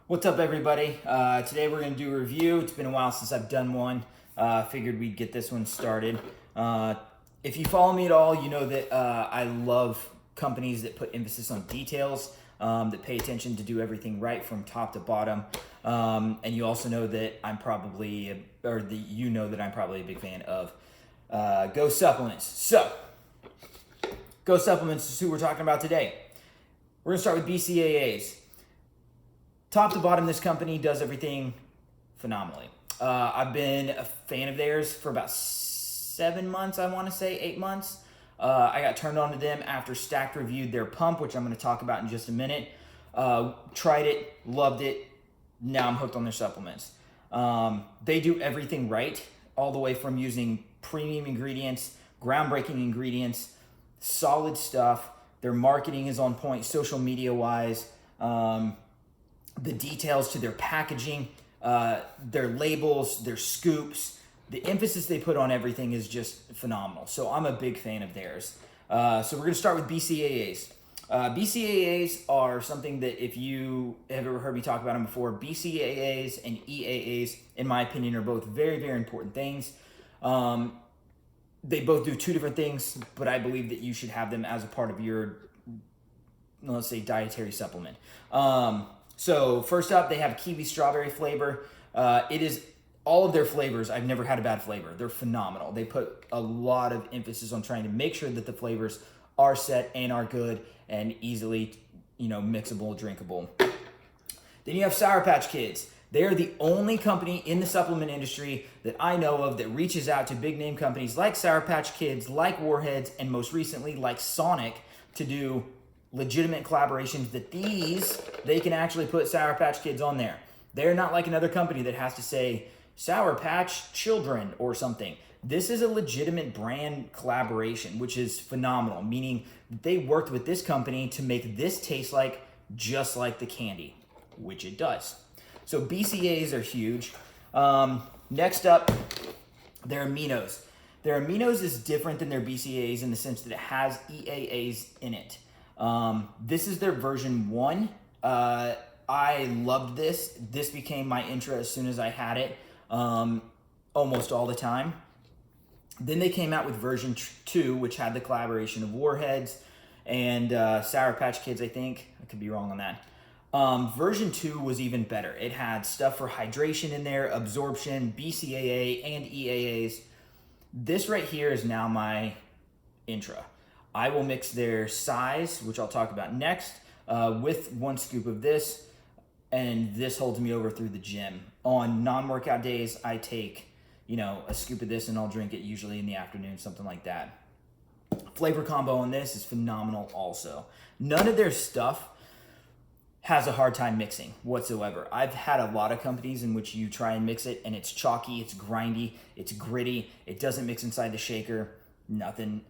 What's up, everybody? Today we're going to do a review. It's been a while since I've done one. Figured we'd get this one started. If you follow me at all, you know that I love companies that put emphasis on details, that pay attention to do everything right from top to bottom. And you also know that I'm probably a big fan of Go Supplements. So, Go Supplements is who we're talking about today. We're going to start with BCAAs. Top to bottom, this company does everything phenomenally. I've been a fan of theirs for about 7 months, I want to say 8 months. I got turned on to them after Stacked reviewed their pump, which I'm going to talk about in just a minute. Tried it, loved it. Now I'm hooked on their supplements. They do everything right, all the way from using premium ingredients, groundbreaking ingredients, solid stuff. Their marketing is on point, social media wise. The details to their packaging, their labels, their scoops, the emphasis they put on everything is just phenomenal. So I'm a big fan of theirs. So we're going to start with BCAAs. BCAAs are something that, if you have ever heard me talk about them before, BCAAs and EAAs, in my opinion, are both very, very important things. They both do two different things, but I believe that you should have them as a part of your, let's say, dietary supplement. So first up, they have kiwi strawberry flavor. It is all of their flavors. I've never had a bad flavor. They're phenomenal. They put a lot of emphasis on trying to make sure that the flavors are set and are good and easily, mixable, drinkable. Then you have Sour Patch Kids. They are the only company in the supplement industry that I know of that reaches out to big name companies like Sour Patch Kids, like Warheads, and most recently like Sonic to do legitimate collaborations that they can actually put Sour Patch Kids on there. They're not like another company that has to say Sour Patch Children or something. This is a legitimate brand collaboration, which is phenomenal, meaning they worked with this company to make this taste just like the candy, which it does. So BCAAs are huge. Next up, their Aminos. Their Aminos is different than their BCAAs in the sense that it has EAAs in it. This is their version 1. I loved this. This became my intro as soon as I had it, almost all the time. Then they came out with version 2, which had the collaboration of Warheads and Sour Patch Kids, I think. I could be wrong on that. Version 2 was even better. It had stuff for hydration in there, absorption, BCAA, and EAAs. This right here is now my intro. I will mix their size, which I'll talk about next, with 1 scoop of this, and this holds me over through the gym. On non-workout days, I take, a scoop of this and I'll drink it usually in the afternoon, something like that. Flavor combo on this is phenomenal also. None of their stuff has a hard time mixing whatsoever. I've had a lot of companies in which you try and mix it and it's chalky, it's grindy, it's gritty, it doesn't mix inside the shaker, nothing.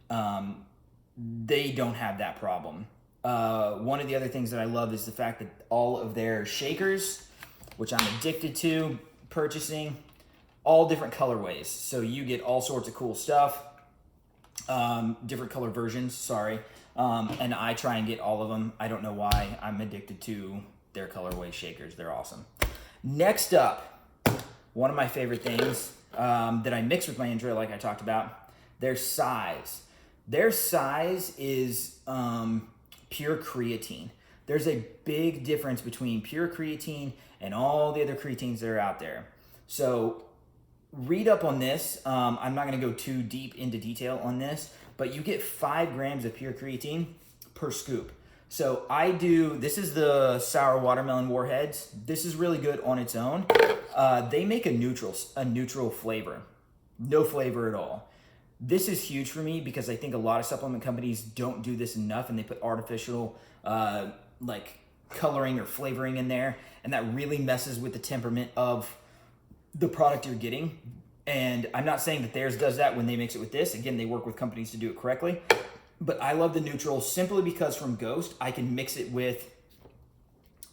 They don't have that problem. One of the other things that I love is the fact that all of their shakers, which I'm addicted to purchasing, all different colorways. So you get all sorts of cool stuff, different color versions, and I try and get all of them. I don't know why. I'm addicted to their colorway shakers. They're awesome. Next up, one of my favorite things that I mix with my intro, like I talked about, their size. Their size is pure creatine. There's a big difference between pure creatine and all the other creatines that are out there. So read up on this. I'm not going to go too deep into detail on this, but you get 5 grams of pure creatine per scoop. So this is the sour watermelon Warheads. This is really good on its own. They make a neutral flavor, no flavor at all. This is huge for me because I think a lot of supplement companies don't do this enough, and they put artificial coloring or flavoring in there, and that really messes with the temperament of the product you're getting. And I'm not saying that theirs does that when they mix it with this. Again, they work with companies to do it correctly. But I love the neutral simply because from Ghost, I can mix it with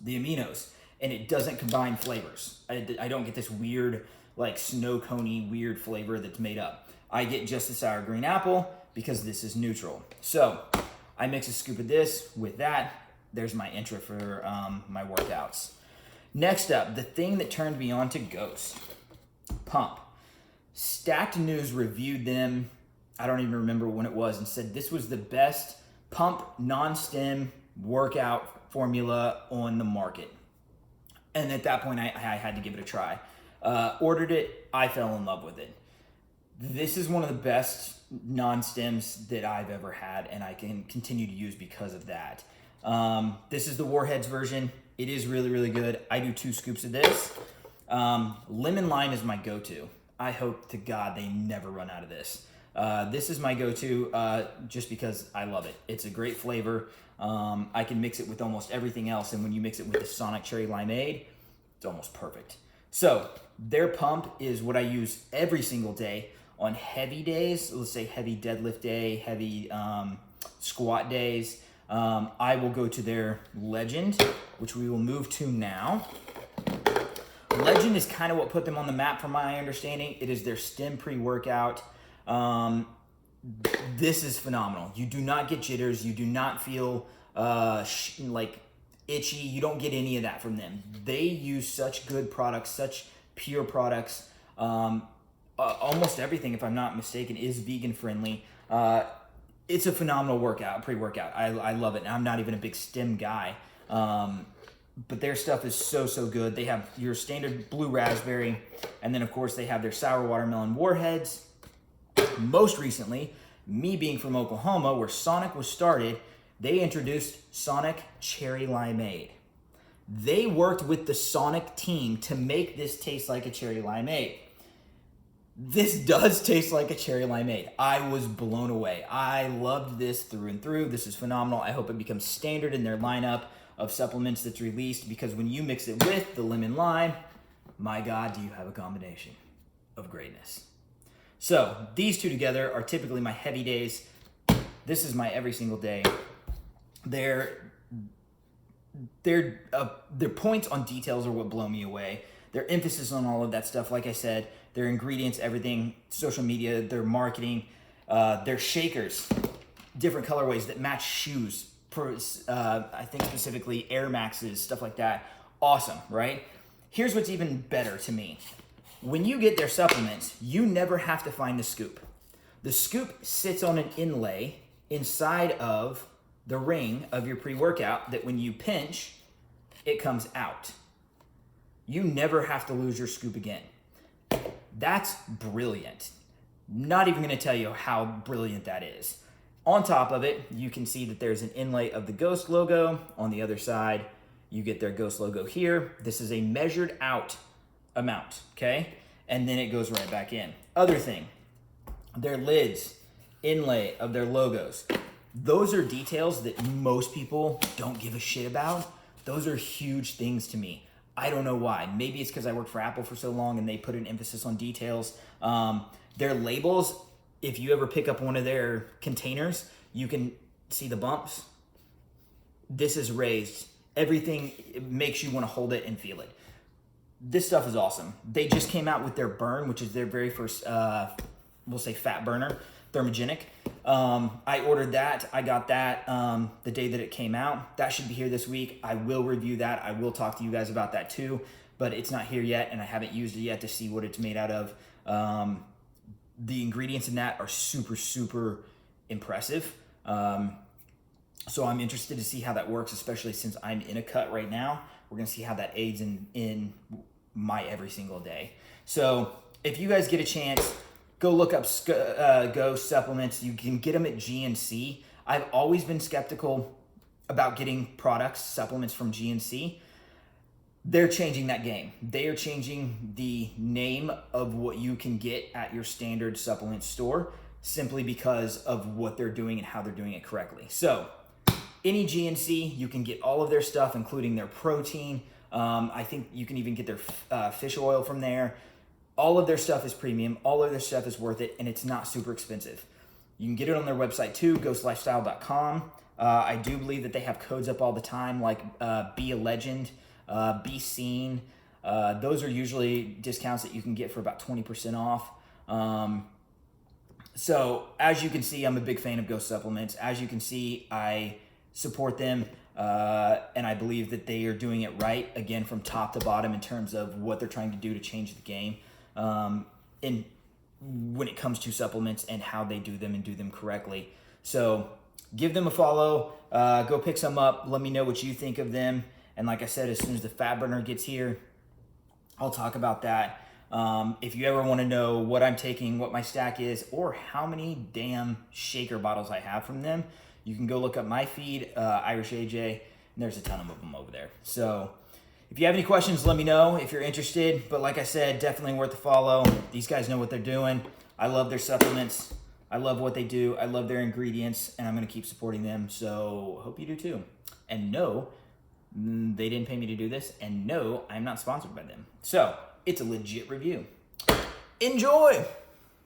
the Aminos, and it doesn't combine flavors. I don't get this weird, snow coney weird flavor that's made up. I get just the sour green apple because this is neutral. So I mix a scoop of this with that. There's my intro for my workouts. Next up, the thing that turned me on to Ghost, Pump. Stacked News reviewed them, I don't even remember when it was, and said this was the best pump non-stim workout formula on the market. And at that point, I had to give it a try. Ordered it, I fell in love with it. This is one of the best non-stims that I've ever had, and I can continue to use because of that. This is the Warheads version. It is really, really good. I do 2 scoops of this. Lemon lime is my go-to. I hope to God they never run out of this. This is my go-to just because I love it. It's a great flavor. I can mix it with almost everything else, and when you mix it with the Sonic Cherry Limeade, it's almost perfect. So their pump is what I use every single day on heavy days. Let's say heavy deadlift day, heavy squat days. I will go to their Legend, which we will move to now. Legend is kind of what put them on the map from my understanding. It is their stim pre-workout. This is phenomenal. You do not get jitters. You do not feel like itchy. You don't get any of that from them. They use such good products, such pure products. Almost everything, if I'm not mistaken, is vegan friendly. It's a phenomenal workout, pre-workout. I love it. And I'm not even a big stim guy. But their stuff is so, so good. They have your standard blue raspberry. And then, of course, they have their sour watermelon Warheads. Most recently, me being from Oklahoma, where Sonic was started, they introduced Sonic Cherry Limeade. They worked with the Sonic team to make this taste like a cherry limeade. This does taste like a cherry limeade. I was blown away. I loved this through and through. This is phenomenal. I hope it becomes standard in their lineup of supplements that's released, because when you mix it with the lemon lime, my God, do you have a combination of greatness. So these two together are typically my heavy days. This is my every single day. Their points on details are what blow me away. Their emphasis on all of that stuff, like I said, their ingredients, everything, social media, their marketing, their shakers, different colorways that match shoes. I think specifically Air Maxes, stuff like that. Awesome, right? Here's what's even better to me. When you get their supplements, you never have to find the scoop. The scoop sits on an inlay inside of the ring of your pre-workout that when you pinch, it comes out. You never have to lose your scoop again. That's brilliant. Not even gonna tell you how brilliant that is. On top of it, you can see that there's an inlay of the Ghost logo. On the other side, you get their Ghost logo here. This is a measured out amount, okay? And then it goes right back in. Other thing, their lids, inlay of their logos. Those are details that most people don't give a shit about. Those are huge things to me. I don't know why. Maybe it's because I worked for Apple for so long and they put an emphasis on details. Their labels, if you ever pick up one of their containers, you can see the bumps. This is raised. Everything makes you want to hold it and feel it. This stuff is awesome. They just came out with their Burn, which is their very first, we'll say fat burner, thermogenic. I ordered that. I got that the day that it came out. That should be here this week. I will review that. I will talk to you guys about that too, but it's not here yet and I haven't used it yet to see what it's made out of. The ingredients in that are super, super impressive. So I'm interested to see how that works, especially since I'm in a cut right now. We're going to see how that aids in my every single day. So if you guys get a chance, go look up Ghost supplements. You can get them at GNC. I've always been skeptical about getting products, supplements from GNC. They're changing that game. They are changing the name of what you can get at your standard supplement store simply because of what they're doing and how they're doing it correctly. So any GNC, you can get all of their stuff, including their protein. I think you can even get their fish oil from there. All of their stuff is premium. All of their stuff is worth it, and it's not super expensive. You can get it on their website too, ghostlifestyle.com. I do believe that they have codes up all the time, like Be a Legend, Be Seen. Those are usually discounts that you can get for about 20% off. So as you can see, I'm a big fan of Ghost supplements. As you can see, I support them. And I believe that they are doing it right, again, from top to bottom in terms of what they're trying to do to change the game. And when it comes to supplements and how they do them and do them correctly. So give them a follow, go pick some up. Let me know what you think of them. And like I said, as soon as the fat burner gets here, I'll talk about that. If you ever want to know what I'm taking, what my stack is, or how many damn shaker bottles I have from them, you can go look up my feed, Irish AJ, and there's a ton of them over there. So if you have any questions, let me know if you're interested. But like I said, definitely worth a follow. These guys know what they're doing. I love their supplements. I love what they do. I love their ingredients, and I'm going to keep supporting them. So hope you do too. And no, they didn't pay me to do this. And no, I'm not sponsored by them. So it's a legit review. Enjoy!